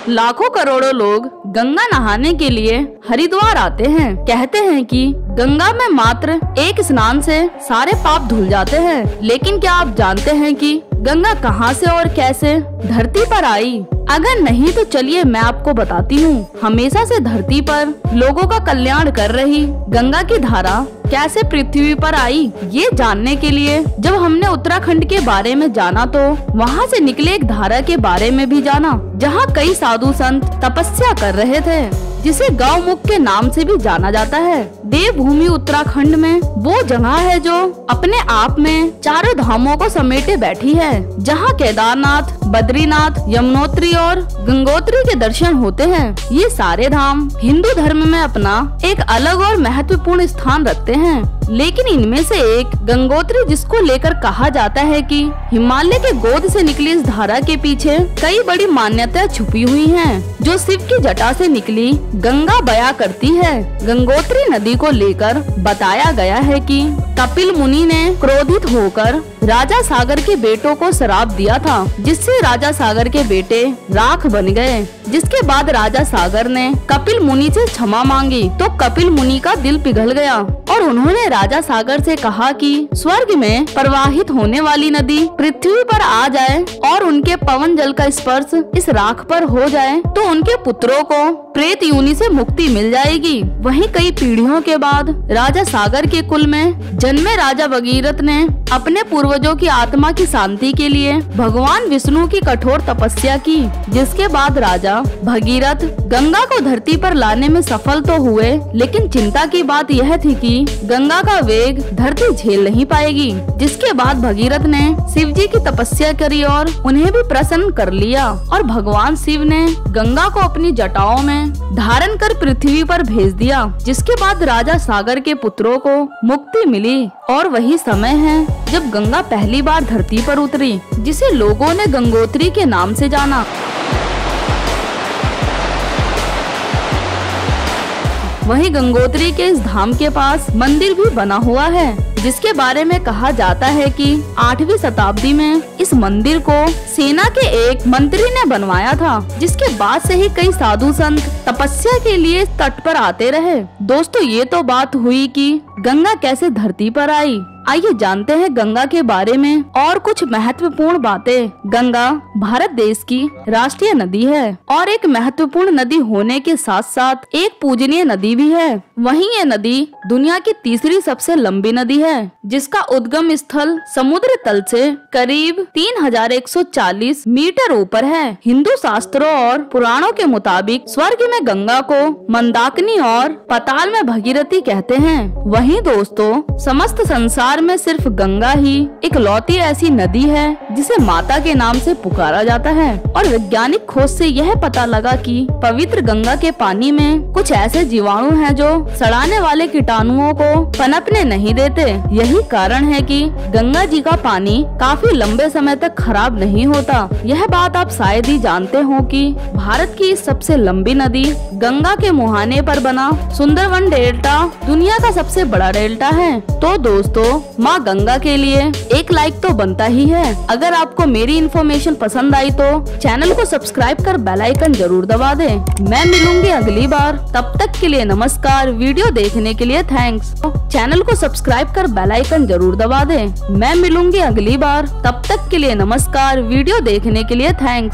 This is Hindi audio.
लाखों करोड़ों लोग गंगा नहाने के लिए हरिद्वार आते हैं। कहते हैं कि गंगा में मात्र एक स्नान से सारे पाप धुल जाते हैं। लेकिन क्या आप जानते हैं कि गंगा कहां से और कैसे धरती पर आई? अगर नहीं तो चलिए मैं आपको बताती हूँ। हमेशा से धरती पर लोगों का कल्याण कर रही गंगा की धारा कैसे पृथ्वी पर आई, ये जानने के लिए जब हमने उत्तराखंड के बारे में जाना तो वहाँ से निकले एक धारा के बारे में भी जाना, जहाँ कई साधु संत तपस्या कर रहे थे, जिसे गौमुख के नाम से भी जाना जाता है। देवभूमि उत्तराखंड में वो जगह है जो अपने आप में चारों धामों को समेटे बैठी है, जहाँ केदारनाथ, बद्रीनाथ, यमुनोत्री और गंगोत्री के दर्शन होते हैं। ये सारे धाम हिंदू धर्म में अपना एक अलग और महत्वपूर्ण स्थान रखते हैं। लेकिन इनमें से एक गंगोत्री, जिसको लेकर कहा जाता है कि हिमालय के गोद से निकली इस धारा के पीछे कई बड़ी मान्यताएं छुपी हुई हैं, जो शिव की जटा से निकली गंगा बया करती है। गंगोत्री नदी को लेकर बताया गया है कि कपिल मुनि ने क्रोधित होकर राजा सागर के बेटों को श्राप दिया था, जिससे राजा सागर के बेटे राख बन गए। जिसके बाद राजा सागर ने कपिल मुनि से क्षमा मांगी तो कपिल मुनि का दिल पिघल गया और उन्होंने राजा सागर से कहा कि स्वर्ग में प्रवाहित होने वाली नदी पृथ्वी पर आ जाए और उनके पवन जल का स्पर्श इस राख पर हो जाए तो उनके पुत्रों को प्रेत योनि से मुक्ति मिल जाएगी। वहीं कई पीढ़ियों के बाद राजा सागर के कुल में जन्मे राजा भगीरथ ने अपने पूर्वजों की आत्मा की शांति के लिए भगवान विष्णु की कठोर तपस्या की, जिसके बाद राजा भगीरथ गंगा को धरती पर लाने में सफल तो हुए, लेकिन चिंता की बात यह थी कि गंगा का वेग धरती झेल नहीं पाएगी। जिसके बाद भगीरथ ने शिव जी की तपस्या करी और उन्हें भी प्रसन्न कर लिया और भगवान शिव ने गंगा को अपनी जटाओं में धारण कर पृथ्वी पर भेज दिया। जिसके बाद राजा सागर के पुत्रों को मुक्ति मिली और वही समय है जब गंगा पहली बार धरती पर उतरी, जिसे लोगों ने गंगोत्री के नाम से जाना। वहीं गंगोत्री के इस धाम के पास मंदिर भी बना हुआ है, जिसके बारे में कहा जाता है कि 8वीं शताब्दी में इस मंदिर को सेना के एक मंत्री ने बनवाया था। जिसके बाद से ही कई साधु संत तपस्या के लिए तट पर आते रहे। दोस्तों, ये तो बात हुई कि गंगा कैसे धरती पर आई। आइए जानते हैं गंगा के बारे में और कुछ महत्वपूर्ण बातें। गंगा भारत देश की राष्ट्रीय नदी है और एक महत्वपूर्ण नदी होने के साथ साथ एक पूजनीय नदी भी है। वहीं ये नदी दुनिया की तीसरी सबसे लंबी नदी है, जिसका उद्गम स्थल समुद्र तल से करीब 3140 मीटर ऊपर है। हिंदू शास्त्रों और पुराणों के मुताबिक स्वर्ग में गंगा को मंदाकिनी और पाताल में भगीरथी कहते हैं। वहीं दोस्तों, समस्त संसार में सिर्फ गंगा ही इकलौती ऐसी नदी है जिसे माता के नाम से पुकारा जाता है। और वैज्ञानिक खोज से यह पता लगा कि पवित्र गंगा के पानी में कुछ ऐसे जीवाणु हैं जो सड़ाने वाले कीटाणुओं को पनपने नहीं देते। यही कारण है कि गंगा जी का पानी काफी लंबे समय तक खराब नहीं होता। यह बात आप शायद ही जानते हो कि भारत की सबसे लंबी नदी गंगा के मुहाने पर बना सुंदरवन डेल्टा दुनिया का सबसे बड़ा डेल्टा है। तो दोस्तों, माँ गंगा के लिए एक लाइक तो बनता ही है। अगर आपको मेरी इन्फॉर्मेशन पसंद आई तो चैनल को सब्सक्राइब कर बेल आइकन जरूर दबा दें। मैं मिलूंगी अगली बार, तब तक के लिए नमस्कार। वीडियो देखने के लिए थैंक्स। चैनल को सब्सक्राइब कर बेल आइकन जरूर दबा दें। मैं मिलूंगी अगली बार, तब तक के लिए नमस्कार। वीडियो देखने के लिए थैंक्स।